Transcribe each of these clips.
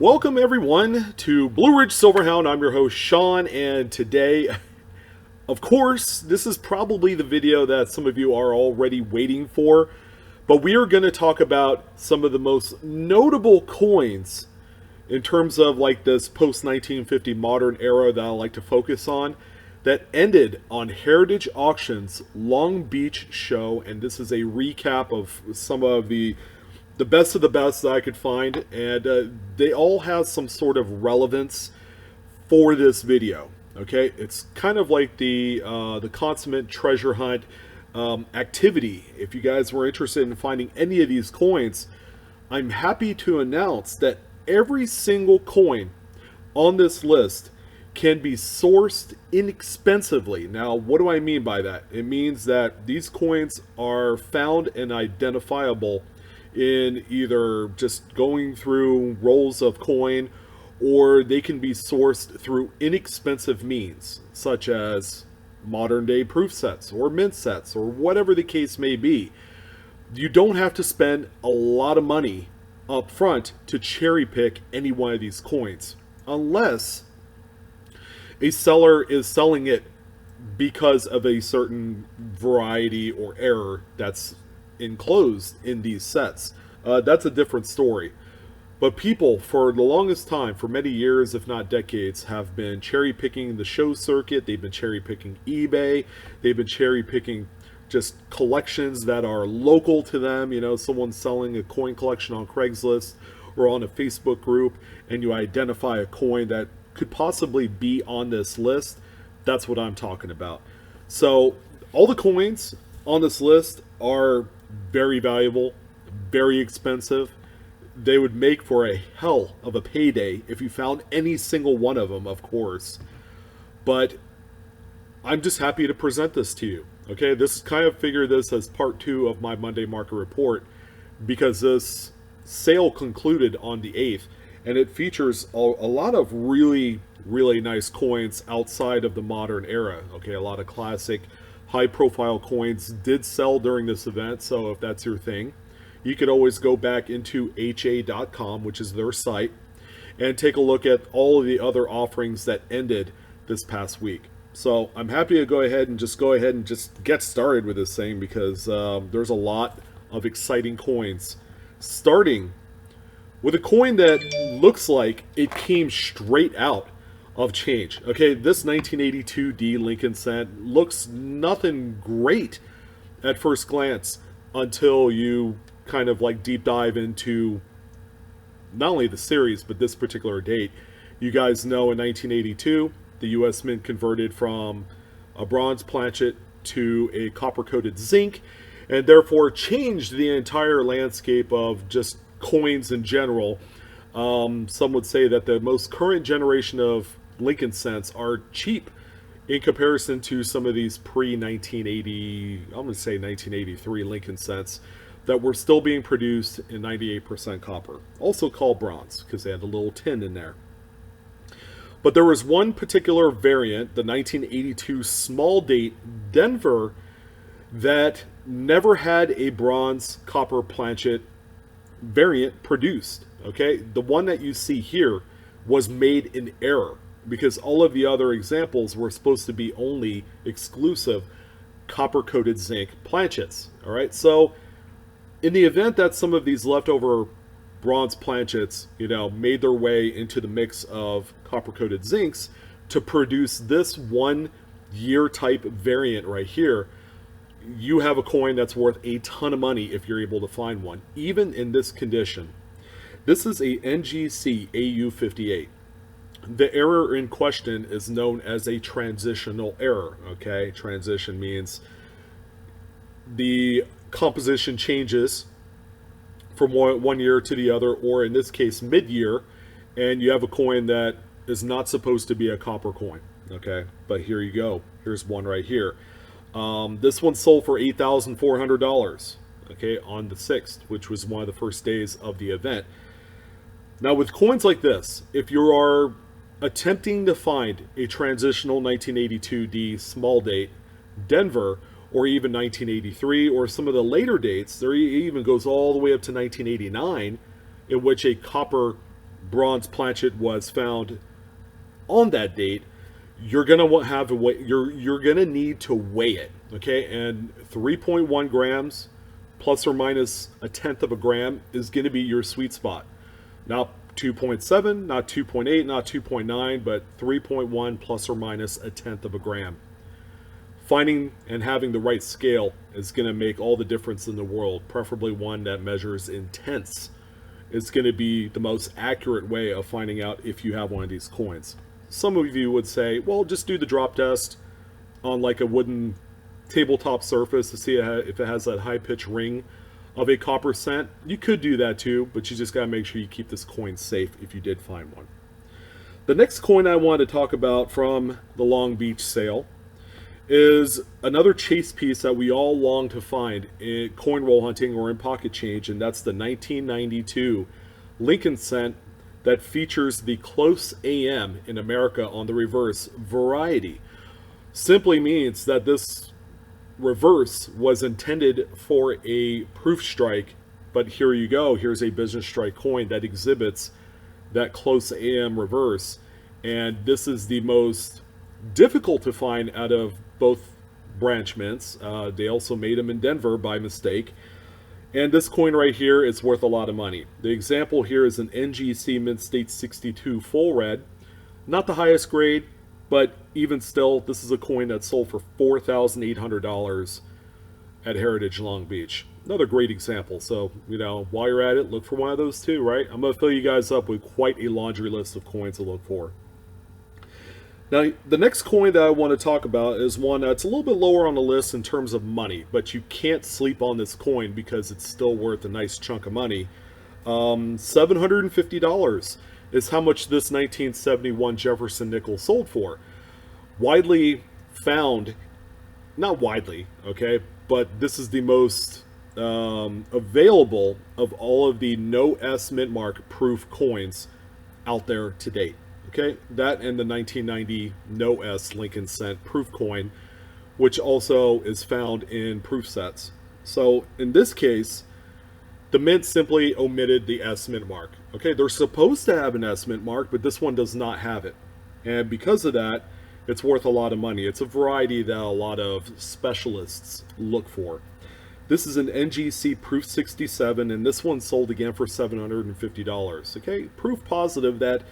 Welcome everyone to Blue Ridge Silverhound. I'm your host Sean, and today, of course, this is probably the video that some of you are already waiting for, but we are going to talk about some of the most notable coins in terms of like this post-1950 modern era that I like to focus on that ended on Heritage Auctions Long Beach show, and this is a recap of some of the best of the best that I could find, and they all have some sort of relevance for this video. Okay, it's kind of like the consummate treasure hunt activity. If you guys were interested in finding any of these coins, I'm happy to announce that every single coin on this list can be sourced inexpensively. Now, what do I mean by that? It means that these coins are found and identifiable in either just going through rolls of coin, or they can be sourced through inexpensive means, such as modern day proof sets or mint sets or whatever the case may be. You don't have to spend a lot of money up front to cherry pick any one of these coins, unless a seller is selling it because of a certain variety or error that's enclosed in these sets. That's a different story. But people, for the longest time, for many years, if not decades, have been cherry picking the show circuit. They've been cherry picking eBay. They've been cherry picking just collections that are local to them. You know, someone's selling a coin collection on Craigslist or on a Facebook group, and you identify a coin that could possibly be on this list. That's what I'm talking about. So all the coins on this list are very valuable, very expensive. They would make for a hell of a payday if you found any single one of them, of course. But I'm just happy to present this to you. Okay, this is kind of figure this as part 2 of my Monday market report, because this sale concluded on the 8th, and it features a lot of really nice coins outside of the modern era. Okay, a lot of classic high profile coins did sell during this event, so if that's your thing, you could always go back into ha.com, which is their site, and take a look at all of the other offerings that ended this past week. So I'm happy to go ahead and just get started with this thing, because there's a lot of exciting coins, starting with a coin that looks like it came straight out of change. Okay, this 1982 D Lincoln cent looks nothing great at first glance until you kind of like deep dive into not only the series but this particular date. You guys know in 1982 the US Mint converted from a bronze planchet to a copper coated zinc, and therefore changed the entire landscape of just coins in general. Some would say that the most current generation of Lincoln cents are cheap in comparison to some of these pre-1980, I'm going to say 1983 Lincoln cents that were still being produced in 98% copper, also called bronze because they had a little tin in there. But there was one particular variant, the 1982 small date Denver, that never had a bronze copper planchet variant produced. Okay, the one that you see here was made in error, because all of the other examples were supposed to be only exclusive copper coated zinc planchets. All right, so in the event that some of these leftover bronze planchets, you know, made their way into the mix of copper coated zincs to produce this 1 year type variant right here, you have a coin that's worth a ton of money if you're able to find one, even in this condition. This is a NGC AU58. The error in question is known as a transitional error. Okay, transition means the composition changes from one year to the other, or in this case mid-year, and you have a coin that is not supposed to be a copper coin. Okay, but here you go. Here's one right here. This one sold for $8,400. Okay, on the 6th, which was one of the first days of the event. Now with coins like this, if you are attempting to find a transitional 1982 D small date Denver, or even 1983, or some of the later dates, there even goes all the way up to 1989, in which a copper bronze planchet was found on that date, you're gonna have to weigh, you're gonna need to weigh it, okay? And 3.1 grams plus or minus a tenth of a gram is gonna be your sweet spot. Not 2.7, not 2.8, not 2.9, but 3.1 plus or minus a tenth of a gram. Finding and having the right scale is going to make all the difference in the world, preferably one that measures in tenths. It's going to be the most accurate way of finding out if you have one of these coins. Some of you would say, well, just do the drop test on like a wooden tabletop surface to see if it has that high-pitched ring of a copper cent. You could do that too, but you just got to make sure you keep this coin safe if you did find one. The next coin I wanted to talk about from the Long Beach sale is another chase piece that we all long to find in coin roll hunting or in pocket change, and that's the 1992 Lincoln cent that features the close AM in America on the reverse variety. Simply means that this reverse was intended for a proof strike, but here you go, here's a business strike coin that exhibits that close AM reverse, and this is the most difficult to find out of both branch mints. They also made them in Denver by mistake, and this coin right here is worth a lot of money. The example here is an NGC Mint State 62 full red, not the highest grade, but even still, this is a coin that sold for $4,800 at Heritage Long Beach. Another great example. So, you know, while you're at it, look for one of those too, right? I'm going to fill you guys up with quite a laundry list of coins to look for. Now, the next coin that I want to talk about is one that's a little bit lower on the list in terms of money, but you can't sleep on this coin because it's still worth a nice chunk of money. $750 is how much this 1971 Jefferson nickel sold for. Widely found, not widely, okay, but this is the most available of all of the no S mint mark proof coins out there to date. Okay, that and the 1990 no S Lincoln cent proof coin, which also is found in proof sets. So in this case, the mint simply omitted the S mint mark. Okay, they're supposed to have an S mint mark, but this one does not have it. And because of that, it's worth a lot of money. It's a variety that a lot of specialists look for. This is an NGC Proof 67, and this one sold again for $750. Okay, proof positive that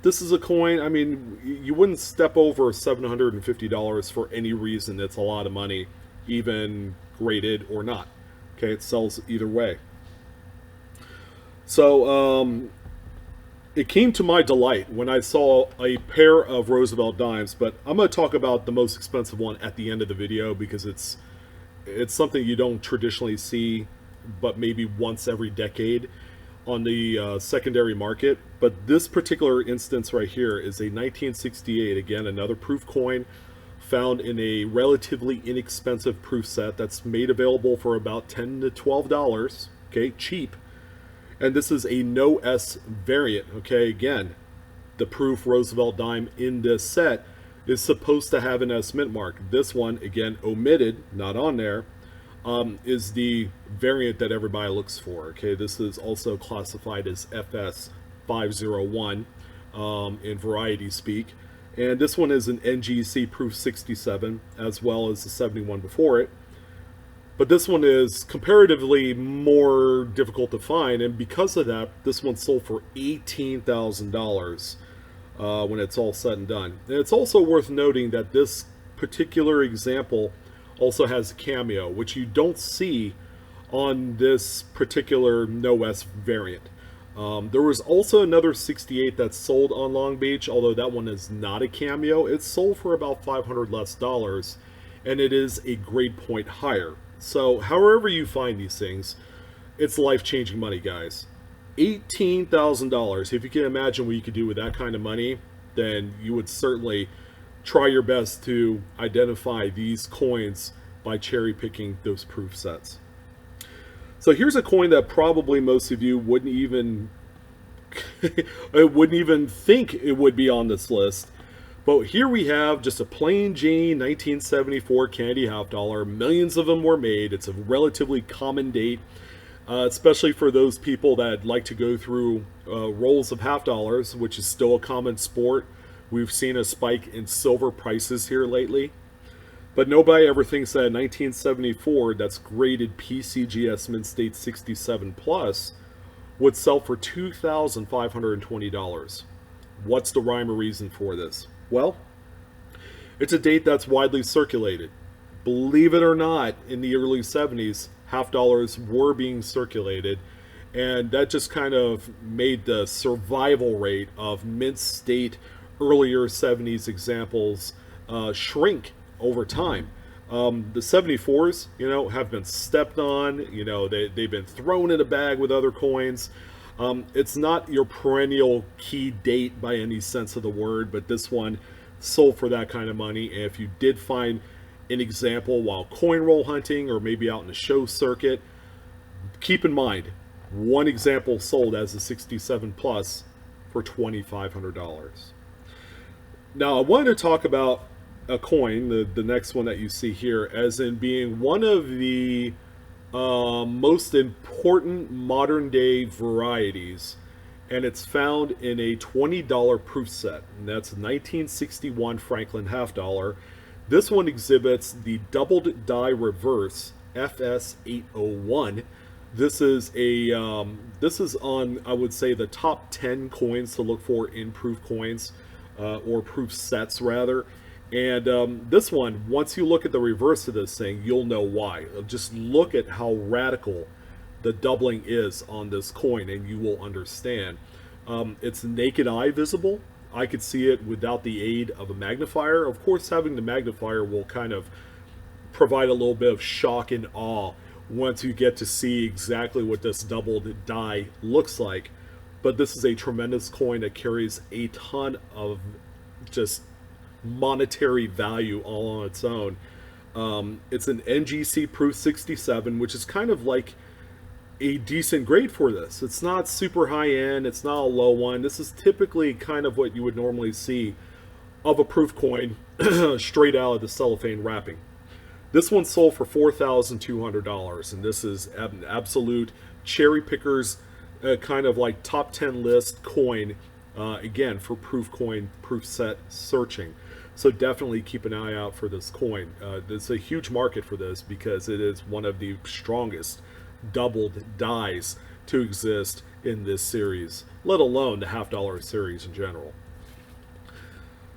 this is a coin. I mean, you wouldn't step over $750 for any reason. It's a lot of money, even graded or not. Okay, it sells either way. So it came to my delight when I saw a pair of Roosevelt Dimes, but I'm going to talk about the most expensive one at the end of the video because it's something you don't traditionally see, but maybe once every decade on the secondary market. But this particular instance right here is a 1968, again, another proof coin found in a relatively inexpensive proof set that's made available for about $10 to $12, okay, cheap. And this is a no S variant, okay, again, the proof Roosevelt dime in this set is supposed to have an S mint mark. This one, again, omitted, not on there, is the variant that everybody looks for. Okay, this is also classified as FS 501 in variety speak, and this one is an NGC Proof 67 as well as the 71 before it. But this one is comparatively more difficult to find, and because of that, this one sold for $18,000 when it's all said and done. And it's also worth noting that this particular example also has a cameo, which you don't see on this particular no S variant. There was also another 68 that sold on Long Beach, although that one is not a cameo. It sold for about $500 less, and it is a grade point higher. So however you find these things, it's life-changing money, guys. $18,000. If you can imagine what you could do with that kind of money, then you would certainly try your best to identify these coins by cherry-picking those proof sets. So here's a coin that probably most of you wouldn't even think it would be on this list. But here we have just a plain Jane 1974 candy half dollar. Millions of them were made. It's a relatively common date. especially for those people that like to go through rolls of half dollars, which is still a common sport. We've seen a spike in silver prices here lately. But nobody ever thinks that a 1974 that's graded PCGS Mint State 67 plus would sell for $2,520. What's the rhyme or reason for this? Well, it's a date that's widely circulated. Believe it or not, in the early 70s, half dollars were being circulated, and that just kind of made the survival rate of Mint State earlier 70s examples shrink over time. The 74s, have been stepped on. They've been thrown in a bag with other coins. It's not your perennial key date by any sense of the word, but this one sold for that kind of money. And if you did find an example while coin roll hunting or maybe out in the show circuit, keep in mind, one example sold as a 67 plus for $2,500. Now, I wanted to talk about a coin, the next one that you see here, as in being one of the most important modern day varieties, and it's found in a $20 proof set, and that's 1961 Franklin half dollar. This one exhibits the doubled die reverse FS801. This is on, I would say, the top 10 coins to look for in proof coins, or proof sets rather. And this one, once you look at the reverse of this thing, you'll know why. Just look at how radical the doubling is on this coin, and you will understand. It's naked eye visible. I could see it without the aid of a magnifier. Of course, having the magnifier will kind of provide a little bit of shock and awe once you get to see exactly what this doubled die looks like. But this is a tremendous coin that carries a ton of just monetary value all on its own. It's an NGC proof 67, which is kind of like a decent grade for this. It's not super high end, it's not a low one. This is typically kind of what you would normally see of a proof coin straight out of the cellophane wrapping. This one sold for $4,200, and this is an absolute cherry pickers kind of like top 10 list coin, again, for proof coin, proof set searching. So definitely keep an eye out for this coin. There's a huge market for this because it is one of the strongest doubled dies to exist in this series, let alone the half dollar series in general.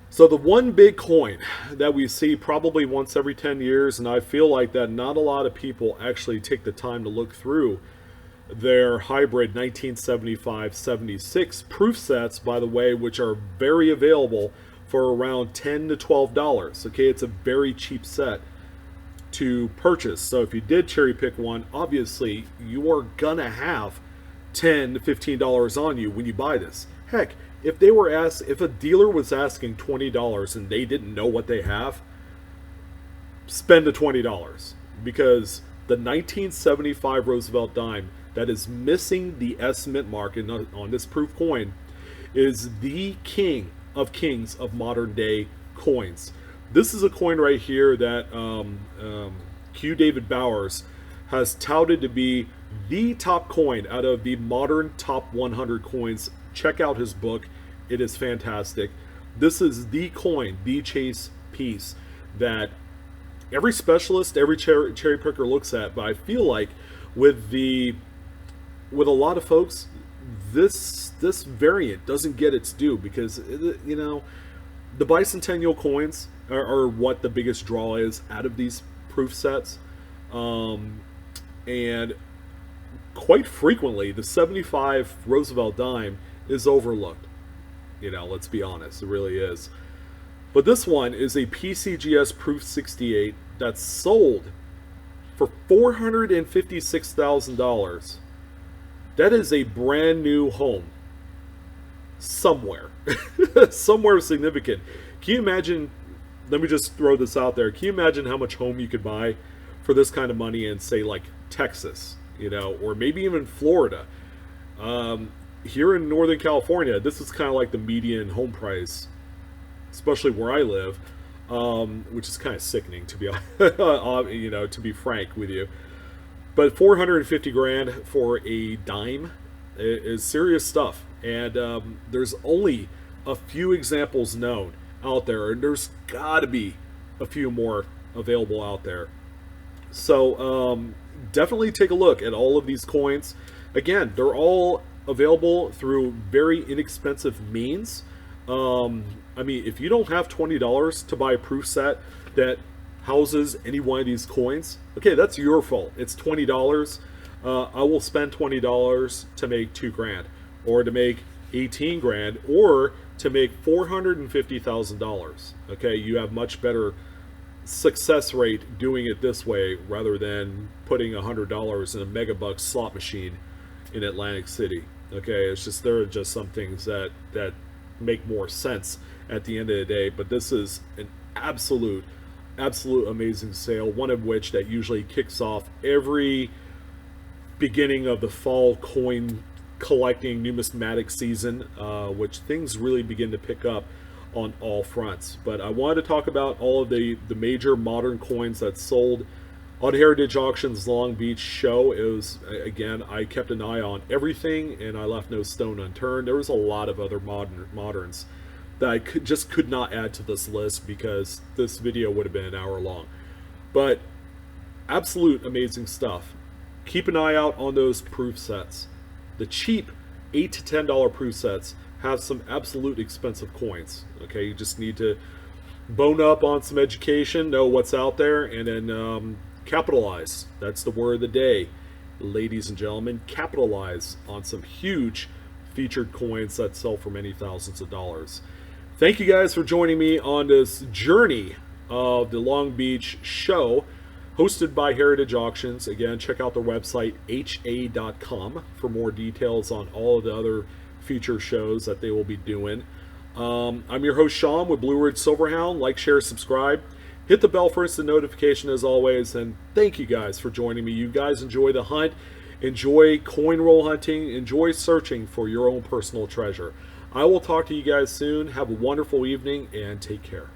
So the one big coin that we see probably once every 10 years, and I feel like that not a lot of people actually take the time to look through their hybrid 1975-76 proof sets, by the way, which are very available for around $10 to $12. Okay, it's a very cheap set to purchase. So if you did cherry pick one, obviously you are gonna have $10 to $15 on you when you buy this. Heck, if a dealer was asking $20 and they didn't know what they have, spend the $20, because the 1975 Roosevelt Dime that is missing the S Mint mark on this proof coin is the king of kings of modern day coins. This is a coin right here that Q. David Bowers has touted to be the top coin out of the modern top 100 coins. Check out his book. It is fantastic. This is the coin, the chase piece that every specialist, every cherry picker looks at. But I feel like with a lot of folks, this variant doesn't get its due, because the bicentennial coins are what the biggest draw is out of these proof sets, and quite frequently the 75 Roosevelt Dime is overlooked. Let's be honest, it really is. But this one is a PCGS proof 68 that's sold for $456,000. That is a brand new home somewhere. Somewhere significant. Can you imagine, let me just throw this out there, can you imagine how much home you could buy for this kind of money in, say, like Texas, or maybe even Florida? Here in Northern California, this is kind of like the median home price, especially where I live, which is kind of sickening, to be to be frank with you. But 450 grand for a dime is serious stuff. And there's only a few examples known out there, and there's got to be a few more available out there. So definitely take a look at all of these coins. Again, they're all available through very inexpensive means. I mean, if you don't have $20 to buy a proof set that houses any one of these coins, okay, that's your fault. It's $20. I will spend $20 to make 2 grand, or to make 18 grand, or to make $450,000. Okay, you have much better success rate doing it this way rather than putting $100 in a megabucks slot machine in Atlantic City. Okay, it's just, there are just some things that make more sense at the end of the day. But this is an absolute amazing sale, one of which that usually kicks off every beginning of the fall coin collecting numismatic season, which things really begin to pick up on all fronts. But I wanted to talk about all of the major modern coins that sold on Heritage Auctions Long Beach show. It was, again, I kept an eye on everything and I left no stone unturned. There was a lot of other moderns that I just could not add to this list because this video would have been an hour long. But absolute amazing stuff. Keep an eye out on those proof sets. The cheap $8 to $10 proof sets have some absolute expensive coins. Okay, you just need to bone up on some education, know what's out there, and then capitalize. That's the word of the day, ladies and gentlemen. Capitalize on some huge featured coins that sell for many thousands of dollars. Thank you guys for joining me on this journey of the Long Beach show, hosted by Heritage Auctions. Again, check out their website, ha.com, for more details on all of the other future shows that they will be doing. I'm your host, Sean, with Blue Ridge Silverhound. Like, share, subscribe. Hit the bell for instant notification as always. And thank you guys for joining me. You guys enjoy the hunt. Enjoy coin roll hunting. Enjoy searching for your own personal treasure. I will talk to you guys soon. Have a wonderful evening and take care.